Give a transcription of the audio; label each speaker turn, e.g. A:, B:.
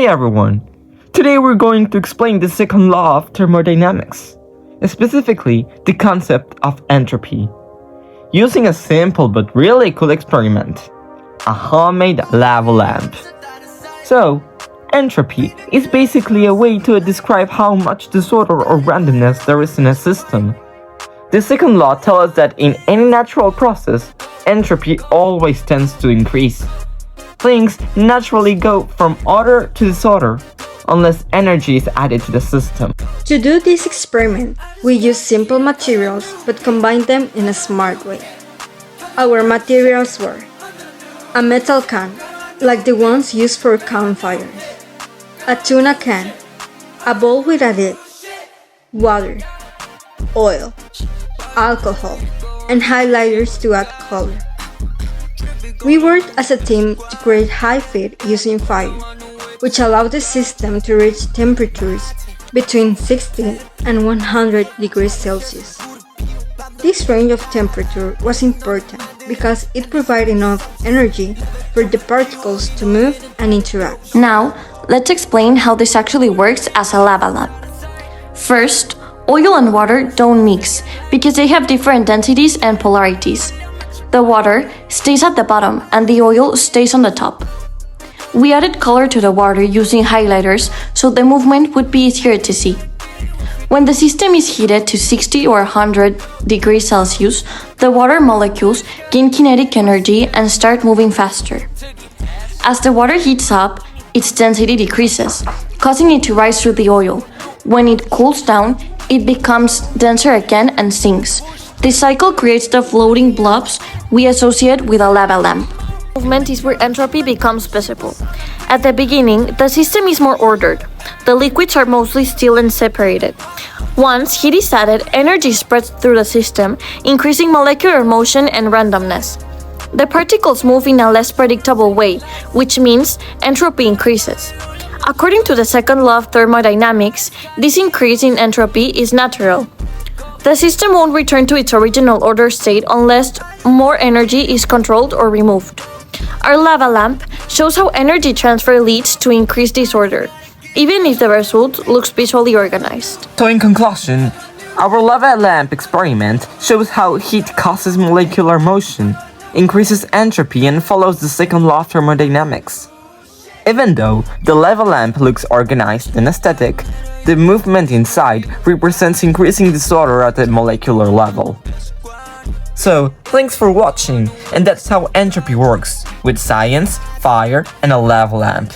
A: Hey everyone! Today we're going to explain the second law of thermodynamics, specifically the concept of entropy, using a simple but really cool experiment, a homemade lava lamp. So, entropy is basically a way to describe how much disorder or randomness there is in a system. The second law tells us that in any natural process, entropy always tends to increase. Things naturally go from order to disorder unless energy is added to the system.
B: To do this experiment, we use simple materials but combine them in a smart way. Our materials were a metal can, like the ones used for campfires, a tuna can, a bowl with a lid, water, oil, alcohol, and highlighters to add color. We worked as a team to create high feed using fire, which allowed the system to reach temperatures between 60 and 100 degrees Celsius. This range of temperature was important because it provided enough energy for the particles to move and interact.
C: Now, let's explain how this actually works as a lava lamp. First, oil and water don't mix because they have different densities and polarities. The water stays at the bottom and the oil stays on the top. We added color to the water using highlighters so the movement would be easier to see. When the system is heated to 60 or 100 degrees Celsius, the water molecules gain kinetic energy and start moving faster. As the water heats up, its density decreases, causing it to rise through the oil. When it cools down, it becomes denser again and sinks. This cycle creates the floating blobs we associate with a lava lamp.
D: Movement is where entropy becomes visible. At the beginning, the system is more ordered. The liquids are mostly still and separated. Once heat is added, energy spreads through the system, increasing molecular motion and randomness. The particles move in a less predictable way, which means entropy increases. According to the second law of thermodynamics, this increase in entropy is natural. The system won't return to its original order state unless more energy is controlled or removed. Our lava lamp shows how energy transfer leads to increased disorder, even if the result looks visually organized.
A: So in conclusion, our lava lamp experiment shows how heat causes molecular motion, increases entropy, and follows the second law of thermodynamics. Even though the lava lamp looks organized and aesthetic, the movement inside represents increasing disorder at the molecular level. So, thanks for watching, and that's how entropy works, with science, fire, and a lava lamp.